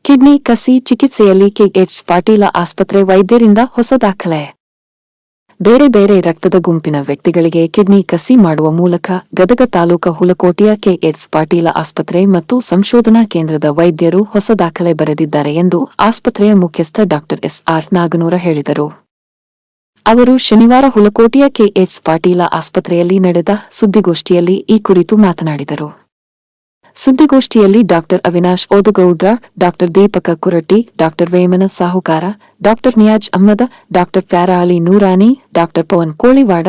Kidney ಕಸಿ ಚಿಕಿತ್ಸೆಯಲ್ಲಿ K H Patil ಆಸ್ಪತ್ರೆ ವೈದ್ಯರಿಂದ ಹೊಸ ದಾಖಲೆ. ಬೇರೆ ಬೇರೆ ರಕ್ತದ ಗುಂಪಿನ ವ್ಯಕ್ತಿಗಳಿಗೆ ಕಿಡ್ನಿ ಕಸಿ ಮಾಡುವ ಮೂಲಕ ಗದಗ ತಾಲೂಕ ಹುಲಕೋಟೆಯ ಕೆಎಚ್ ಪಾಟೀಲ ಆಸ್ಪತ್ರೆ ಮತ್ತು ಸಂಶೋಧನಾ ಕೇಂದ್ರದ ವೈದ್ಯರು ಹೊಸ ದಾಖಲೆ ಬರೆದಿದ್ದಾರೆ ಎಂದು ಆಸ್ಪತ್ರೆಯ ಮುಖ್ಯಸ್ಥ ಡಾ ಎಸ್.ಆರ್. ನಾಗನೂರ ಹೇಳಿದರು. ಅವರು ಶನಿವಾರ ಹುಲಕೋಟೆಯ ಕೆಎಚ್ ಪಾಟೀಲ ಆಸ್ಪತ್ರೆಯಲ್ಲಿ ನಡೆದ ಸುದ್ದಿಗೋಷ್ಠಿಯಲ್ಲಿ ಈ ಕುರಿತು ಮಾತನಾಡಿದರು. ಸುದ್ದಿಗೋಷ್ಠಿಯಲ್ಲಿ ಡಾ ಅವಿನಾಶ್ ಓದಗೌಡ್ರ, ಡಾ ದೀಪಕ ಕುರಟ್ಟಿ, ಡಾ ವೇಮನ ಸಾಹುಕಾರ, ಡಾ ನಿಯಾಜ್ ಅಹ್ಮದ, ಡಾ ಪ್ಯಾರಾ ಅಲಿ ನೂರಾನಿ, ಡಾ ಪವನ್ ಕೋಳಿವಾಡ,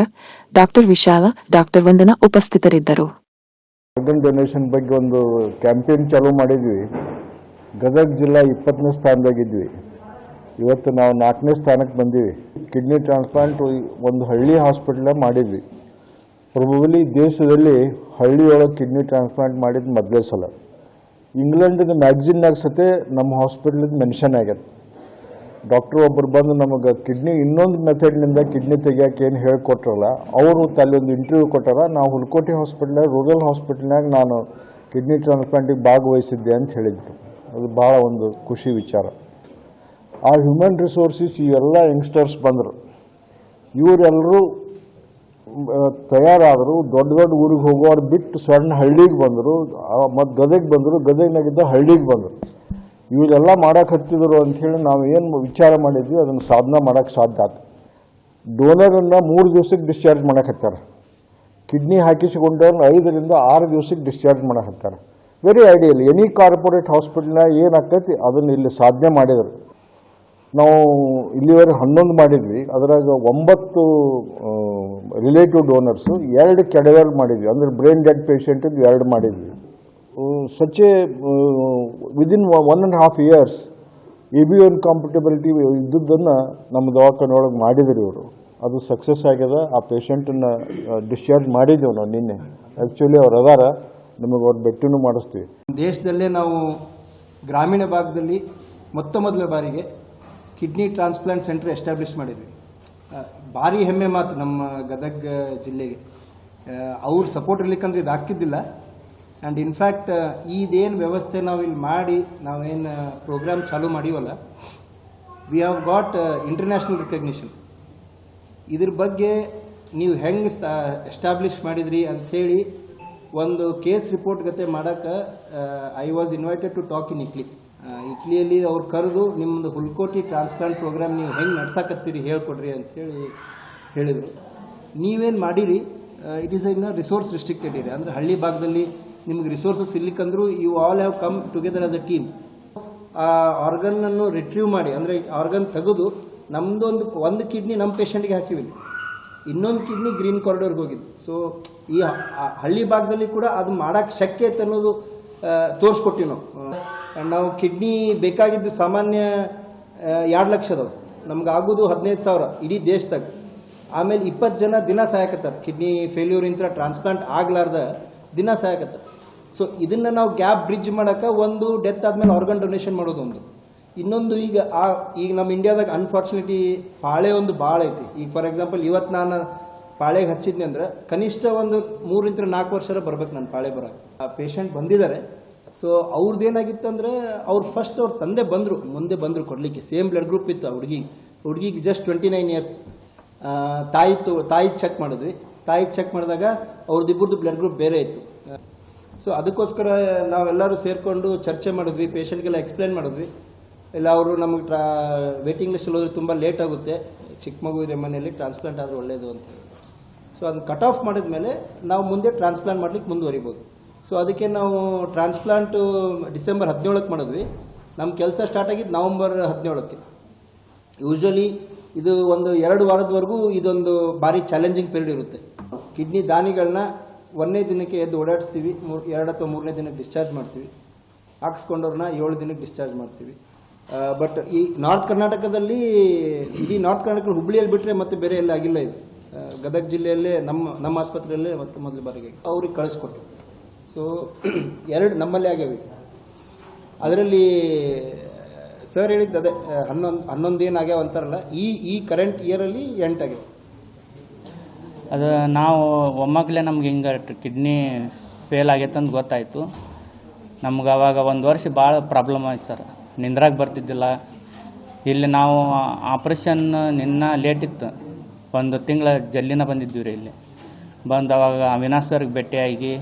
ಡಾ ವಿಶಾಲ, ಡಾ ವಂದನಾ ಉಪಸ್ಥಿತರಿದ್ದರು. ಆರ್ಗನ್ ಡೊನೇಷನ್ ಬಗ್ಗೆ ಒಂದು ಕ್ಯಾಂಪೇನ್ ಚಾಲೂ ಮಾಡಿದ್ವಿ. ಗದಗ ಜಿಲ್ಲಾ 20ನೇ ಸ್ಥಾನದಾಗಿದ್ವಿ. ಇವತ್ತು ನಾವು 4ನೇ ಸ್ಥಾನಕ್ಕೆ ಬಂದೀವಿ. ಕಿಡ್ನಿ ಟ್ರಾನ್ಸ್ಪ್ಲಾಂಟ್ ಒಂದು ಹಳ್ಳಿ ಹಾಸ್ಪಿಟಲ್ ಮಾಡಿದ್ವಿ. ಪ್ರೊಬಬಲಿ ದೇಶದಲ್ಲಿ ಹಳ್ಳಿಯೊಳಗೆ ಕಿಡ್ನಿ ಟ್ರಾನ್ಸ್ಪ್ಲಾಂಟ್ ಮಾಡಿದ ಮೊದಲೇ ಸಲ. ಇಂಗ್ಲೆಂಡಿನ ಮ್ಯಾಗ್ಝಿನ್ನಾಗ ಸತೆ ನಮ್ಮ ಹಾಸ್ಪಿಟಲ್ ಮೆನ್ಷನ್ ಆಗ್ಯದ. ಡಾಕ್ಟ್ರು ಒಬ್ಬರು ಬಂದು ನಮಗೆ ಕಿಡ್ನಿ ಇನ್ನೊಂದು ಮೆಥಡ್ನಿಂದ ಕಿಡ್ನಿ ತೆಗಿಯೋಕೆ ಏನು ಹೇಳಿಕೊಟ್ರಲ್ಲ, ಅವರು ತಲ್ಲೊಂದು ಇಂಟರ್ವ್ಯೂ ಕೊಟ್ಟಾರ. ನಾವು ಹುಲಕೋಟೆ ಹಾಸ್ಪಿಟ್ಲ್ನಾಗ, ರೂರಲ್ ಹಾಸ್ಪಿಟಲ್ನಾಗ ನಾನು ಕಿಡ್ನಿ ಟ್ರಾನ್ಸ್ಪ್ಲಾಂಟಿಗೆ ಭಾಗವಹಿಸಿದ್ದೆ ಅಂತ ಹೇಳಿದರು. ಅದು ಭಾಳ ಒಂದು ಖುಷಿ ವಿಚಾರ. ಆ ಹ್ಯೂಮನ್ ರಿಸೋರ್ಸಸ್ ಇವೆಲ್ಲ ಯಂಗ್ಸ್ಟರ್ಸ್ ಬಂದರು. ಇವರೆಲ್ಲರೂ ತಯಾರಾದರು. ದೊಡ್ಡ ದೊಡ್ಡ ಊರಿಗೆ ಹೋಗೋರು ಬಿಟ್ಟು ಸಣ್ಣ ಹಳ್ಳಿಗೆ ಬಂದರು, ಮತ್ತು ಗದಗ ಬಂದರು, ಗದಗಿನಾಗಿದ್ದ ಹಳ್ಳಿಗೆ ಬಂದರು. ಇವರೆಲ್ಲ ಮಾಡೋಕೆ ಹತ್ತಿದ್ರು ಅಂಥೇಳಿ ನಾವು ಏನು ವಿಚಾರ ಮಾಡಿದ್ವಿ ಅದನ್ನು ಸಾಧನೆ ಮಾಡೋಕ್ಕೆ ಸಾಧ್ಯ ಆಯ್ತು. ಡೋನರನ್ನು 3 ದಿವಸಕ್ಕೆ ಡಿಸ್ಚಾರ್ಜ್ ಮಾಡೋಕೆ ಹತ್ತಾರ. ಕಿಡ್ನಿ ಹಾಕಿಸಿಕೊಂಡವ್ರನ್ನ 5 ರಿಂದ 6 ದಿವಸಕ್ಕೆ ಡಿಸ್ಚಾರ್ಜ್ ಮಾಡೋಕೆ ಹತ್ತಾರ. Very ideal. ಎನಿ ಕಾರ್ಪೊರೇಟ್ ಹಾಸ್ಪಿಟಲ್ನಾಗ ಏನಾಗ್ತೈತಿ ಅದನ್ನು ಇಲ್ಲಿ ಸಾಧನೆ ಮಾಡಿದರು. ನಾವು ಇಲ್ಲಿವರೆಗೆ 11 ಮಾಡಿದ್ವಿ. ಅದರಾಗ 9 ರಿಲೇಟಿವ್ ಡೋನರ್ಸು, 2 ಕೆಡವರ್ ಮಾಡಿದ್ವಿ. ಅಂದರೆ ಬ್ರೈನ್ ಡೆಡ್ ಪೇಷಂಟಿದ್ದು 2 ಮಾಡಿದ್ವಿ. Such A within 1.5 years ABO ಕಾಂಪಿಟಬಿಲಿಟಿ ಇದ್ದದ್ದನ್ನು ನಮ್ಮ ದವಾಖಾನೆ ಒಳಗೆ ಮಾಡಿದ್ರು ಇವರು. ಅದು ಸಕ್ಸಸ್ ಆಗ್ಯದ. ಆ ಪೇಷಂಟನ್ನು ಡಿಸ್ಚಾರ್ಜ್ ಮಾಡಿದ್ದೇವೆ ನಾವು ನಿನ್ನೆ. ಆ್ಯಕ್ಚುಲಿ ಅವ್ರು ಅದಾರ, ನಮಗೆ ಅವ್ರು ಭೇಟಿನೂ ಮಾಡಿಸ್ತೀವಿ. ದೇಶದಲ್ಲೇ ನಾವು ಗ್ರಾಮೀಣ ಭಾಗದಲ್ಲಿ ಮೊದಲ ಬಾರಿಗೆ ಕಿಡ್ನಿ ಟ್ರಾನ್ಸ್ಪ್ಲಾಂಟ್ ಸೆಂಟರ್ ಎಸ್ಟಾಬ್ಲಿಷ್ ಮಾಡಿದ್ವಿ. ಭಾರಿ ಹೆಮ್ಮೆ ಮಾತು ನಮ್ಮ ಗದಗ ಜಿಲ್ಲೆಗೆ. ಅವ್ರ ಸಪೋರ್ಟ್ ಇರ್ಲಿಕ್ಕಂದ್ರೆ ಇದು ಆಗ್ತಿದ್ದಿಲ್ಲ. ಆ್ಯಂಡ್ ಇನ್ಫ್ಯಾಕ್ಟ್ ಇದೇನು ವ್ಯವಸ್ಥೆ ನಾವು ಇಲ್ಲಿ ಮಾಡಿ ನಾವೇನು ಪ್ರೋಗ್ರಾಮ್ ಚಾಲೂ ಮಾಡೀವಲ್ಲ, we have got international recognition. ಇದ್ರ ಬಗ್ಗೆ ನೀವು ಹೆಂಗೆ ಎಸ್ಟಾಬ್ಲಿಷ್ ಮಾಡಿದ್ರಿ ಅಂಥೇಳಿ ಒಂದು ಕೇಸ್ ರಿಪೋರ್ಟ್ ಗತೆ ಮಾಡೋಕ್ಕೆ I was invited to talk in ಇಟ್ಲಿಯಲ್ಲಿ ಅವ್ರು ಕರೆದು ನಿಮ್ಮದು ಹುಲಕೋಟೆ ಟ್ರಾನ್ಸ್ಪ್ಲಾಂಟ್ ಪ್ರೋಗ್ರಾಮ್ ನೀವು ಹೆಂಗೆ ನಡ್ಸಾಕತ್ತೀರಿ ಹೇಳ್ಕೊಡ್ರಿ ಅಂಥೇಳಿ ಹೇಳಿದರು. ನೀವೇನು ಮಾಡಿರಿ, it is in resource restricted area. ಅಂದರೆ ಹಳ್ಳಿ ಭಾಗದಲ್ಲಿ ನಿಮ್ಗೆ ರಿಸೋರ್ಸಸ್ ಇರ್ಲಿಕ್ಕಂದ್ರೂ you all have come together as a team. ಆ ಆರ್ಗನ್ನನ್ನು ರಿಟ್ರೀವ್ ಮಾಡಿ, ಅಂದರೆ ಆರ್ಗನ್ ತೆಗೆದು ಒಂದು ಕಿಡ್ನಿ ನಮ್ಮ ಪೇಷಂಟ್ಗೆ ಹಾಕಿವಿ, ಇನ್ನೊಂದು ಕಿಡ್ನಿ ಗ್ರೀನ್ ಕಾರಿಡೋರ್ಗೆ ಹೋಗಿದ್ದು. ಸೊ ಈ ಹಳ್ಳಿ ಭಾಗದಲ್ಲಿ ಕೂಡ ಅದು ಮಾಡೋಕ್ಕೆ ಶಕ್ಯ ಐತೆ ಅನ್ನೋದು ತೋರಿಸ್ಕೊಟ್ಟಿವಿ ನಾವು. ನಾವು ಕಿಡ್ನಿ ಬೇಕಾಗಿದ್ದು ಸಾಮಾನ್ಯ 2 ಲಕ್ಷ ಅದಾವೆ, ನಮ್ಗೆ ಆಗೋದು 15,000 ಇಡೀ ದೇಶದಾಗ. ಆಮೇಲೆ 20 ಜನ ದಿನ ಸಾಯಕತ್ತಾರೆ ಕಿಡ್ನಿ ಫೇಲ್ಯೂರ್ ಇಂಥ ಟ್ರಾನ್ಸ್ಪ್ಲಾಂಟ್ ಆಗ್ಲಾರ್ದ ದಿನ ಸಾಯಕತ್ತಾರೆ. ಸೊ ಇದನ್ನು ನಾವು ಗ್ಯಾಪ್ ಬ್ರಿಡ್ಜ್ ಮಾಡೋಕೆ ಒಂದು ಡೆತ್ ಆದಮೇಲೆ ಆರ್ಗನ್ ಡೊನೇಷನ್ ಮಾಡೋದು ಒಂದು, ಇನ್ನೊಂದು ಈಗ ನಮ್ಮ ಇಂಡಿಯಾದಾಗ ಅನ್ಫಾರ್ಚುನೇಟ್ಲಿ ಪಾಳೆ ಒಂದು ಭಾಳ ಐತಿ. ಈಗ ಫಾರ್ ಎಕ್ಸಾಂಪಲ್ ಇವತ್ತು ನಾನು ಪಾಳೆಗೆ ಹಚ್ಚಿದ್ನಿ ಅಂದ್ರೆ ಕನಿಷ್ಠ ಒಂದು 3 ರಿಂದ 4 ವರ್ಷ ಬರ್ಬೇಕು ನಾನು ಪಾಳೆ ಬರೋಕ್ಕೆ. ಆ ಪೇಷಂಟ್ ಬಂದಿದ್ದಾರೆ. ಸೊ ಅವ್ರದ್ದೇನಾಗಿತ್ತು ಅಂದರೆ ಫಸ್ಟ್ ಅವ್ರ ತಂದೆ ಮುಂದೆ ಬಂದರು ಕೊಡಲಿಕ್ಕೆ. ಸೇಮ್ ಬ್ಲಡ್ ಗ್ರೂಪ್ ಇತ್ತು ಆ ಹುಡುಗಿಗೆ ಜಸ್ಟ್ 29 years. ತಾಯಿಗೆ ಚೆಕ್ ಮಾಡಿದ್ವಿ. ತಾಯಿಗೆ ಚೆಕ್ ಮಾಡಿದಾಗ ಅವ್ರದ್ದಿಬ್ಬರದು ಬ್ಲಡ್ ಗ್ರೂಪ್ ಬೇರೆ ಇತ್ತು. ಸೊ ಅದಕ್ಕೋಸ್ಕರ ನಾವೆಲ್ಲರೂ ಸೇರಿಕೊಂಡು ಚರ್ಚೆ ಮಾಡಿದ್ವಿ, ಪೇಷಂಟ್ಗೆಲ್ಲ ಎಕ್ಸ್ಪ್ಲೇನ್ ಮಾಡಿದ್ವಿ. ಇಲ್ಲ ಅವರು ನಮಗೆ ವೇಟಿಂಗ್ ಲಿಸ್ಟಲ್ಲಿ ಹೋದ್ರೆ ತುಂಬ ಲೇಟ್ ಆಗುತ್ತೆ, ಚಿಕ್ಕ ಮಗು ಇದೆ ಮನೆಯಲ್ಲಿ, ಟ್ರಾನ್ಸ್ಪ್ಲಾಂಟ್ ಆದರೂ ಒಳ್ಳೆಯದು ಅಂತ ಹೇಳಿ. ಸೊ ಅದನ್ನು ಕಟ್ ಆಫ್ ಮಾಡಿದ ಮೇಲೆ ನಾವು ಮುಂದೆ ಟ್ರಾನ್ಸ್ಪ್ಲಾಂಟ್ ಮಾಡ್ಲಿಕ್ಕೆ ಮುಂದುವರಿಬೋದು. ಸೊ ಅದಕ್ಕೆ ನಾವು ಟ್ರಾನ್ಸ್ಪ್ಲಾಂಟು ಡಿಸೆಂಬರ್ 17ಕ್ಕೆ ಮಾಡಿದ್ವಿ. ನಮ್ಮ ಕೆಲಸ ಸ್ಟಾರ್ಟ್ ಆಗಿದ್ದು ನವಂಬರ್ 17ಕ್ಕೆ. ಯೂಶ್ವಲಿ ಇದು ಒಂದು 2 ವಾರದವರೆಗೂ ಇದೊಂದು ಭಾರಿ ಚಾಲೆಂಜಿಂಗ್ ಪೀರಿಯಡ್ ಇರುತ್ತೆ. ಕಿಡ್ನಿ ದಾನಿಗಳನ್ನ 1ನೇ ದಿನಕ್ಕೆ ಎದ್ದು ಓಡಾಡಿಸ್ತೀವಿ, 2 ಅಥವಾ 3ನೇ ದಿನಕ್ಕೆ ಡಿಸ್ಚಾರ್ಜ್ ಮಾಡ್ತೀವಿ. ಹಾಕ್ಸ್ಕೊಂಡವ್ರನ್ನ 7 ದಿನಕ್ಕೆ ಡಿಸ್ಚಾರ್ಜ್ ಮಾಡ್ತೀವಿ. ಬಟ್ ಈ ನಾರ್ತ್ ಕರ್ನಾಟಕದಲ್ಲಿ, ಇಡೀ ನಾರ್ತ್ ಕರ್ನಾಟಕ ಹುಬ್ಳಿಯಲ್ಲಿ ಬಿಟ್ಟರೆ ಮತ್ತೆ ಬೇರೆ ಎಲ್ಲ ಆಗಿಲ್ಲ. ಇದು ಗದಗ ಜಿಲ್ಲೆಯಲ್ಲೇ ನಮ್ಮ ಆಸ್ಪತ್ರೆಯಲ್ಲೇ ಮತ್ತೆ ಮೊದಲ ಬಾರಿಗೆ ಅವ್ರಿಗೆ ಕಳಿಸ್ಕೊಟ್ಟು. ಸೊ 2 ನಮ್ಮಲ್ಲಿ ಆಗ್ಯಾವೆ. ಅದರಲ್ಲಿ ಸರ್ ಹೇಳಿದ್ದು ಅದೇ 11 ಏನಾಗ್ಯಾವ ಅಂತಾರಲ್ಲ, ಈ ಕರೆಂಟ್ ಇಯರಲ್ಲಿ 8 ಆಗ್ಯಾವ. ಅದು ನಾವು ಒಮ್ಮಗಲೇ ನಮ್ಗೆ ಹಿಂಗೆ ಕಿಡ್ನಿ ಫೇಲ್ ಆಗೈತೆ ಅಂತ ಗೊತ್ತಾಯಿತು. ನಮ್ಗೆ ಅವಾಗ 1 ವರ್ಷ ಭಾಳ ಪ್ರಾಬ್ಲಮ್ ಆಯ್ತು ಸರ್. ನಿಂದ್ರಾಗ ಬರ್ತಿದ್ದಿಲ್ಲ. ಇಲ್ಲಿ ನಾವು ಆಪ್ರೇಷನ್ ನಿನ್ನ ಲೇಟ್ ಇತ್ತು, ಒಂದು ತಿಂಗಳ ಜಲ್ಲಿನ ಬಂದಿದ್ವಿ ರೀ. ಇಲ್ಲಿ ಬಂದು ಅವಾಗ ಅವಿನಾಶ್ ಸರ್ಗೆ ಭೇಟಿಯಾಗಿ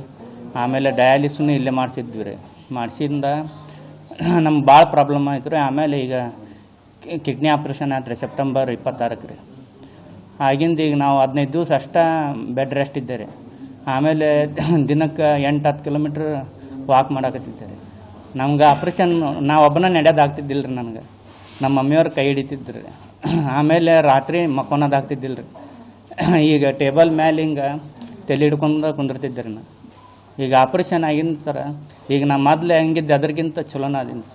ಆಮೇಲೆ ಡಯಾಲಿಸನ್ನು ಇಲ್ಲೇ ಮಾಡಿಸಿದ್ವಿ ರೀ. ಮಾಡಿಸಿಂದ ನಮ್ಗೆ ಭಾಳ ಪ್ರಾಬ್ಲಮ್ ಆಯ್ತು ರೀ. ಆಮೇಲೆ ಈಗ ಕಿಡ್ನಿ ಆಪ್ರೇಷನ್ ಆಯ್ತು ರೀ ಸೆಪ್ಟೆಂಬರ್ 26 ರೀ. ಆಗಿಂದ ಈಗ ನಾವು 15 ದಿವಸ ಅಷ್ಟೇ ಬೆಡ್ ರೆಸ್ಟ್ ಇದ್ದೆ ರೀ. ಆಮೇಲೆ ದಿನಕ್ಕೆ 8-10 ಕಿಲೋಮೀಟ್ರ್ ವಾಕ್ ಮಾಡಕತ್ತಿದ್ದೆ ರೀ. ನಮ್ಗೆ ಆಪ್ರೇಷನ್ ನಾವು ಒಬ್ಬನ ನಡೆಯೋದಾಗ್ತಿದ್ದಿಲ್ಲ ರೀ. ನನಗೆ ನಮ್ಮ ಮಮ್ಮಿಯವ್ರು ಕೈ ಹಿಡಿತಿದ್ರು ರೀ. ಆಮೇಲೆ ರಾತ್ರಿ ಮಕ್ಕೊಳೋದಾಗ್ತಿದ್ದಿಲ್ಲ ರೀ. ಈಗ ಟೇಬಲ್ ಮೇಲೆ ಹಿಂಗೆ ತಲೆ ಹಿಡ್ಕೊಂಡು ಕುಂದಿರ್ತಿದ್ದೆ ರೀ ನಾನು. ಈಗ ಆಪ್ರೇಷನ್ ಆಗಿನ ಸರ ಈಗ ನಾ ಮೊದಲು ಹೆಂಗಿದ್ದೆ ಅದಕ್ಕಿಂತ ಚಲೋನ ಅದೀನಿ.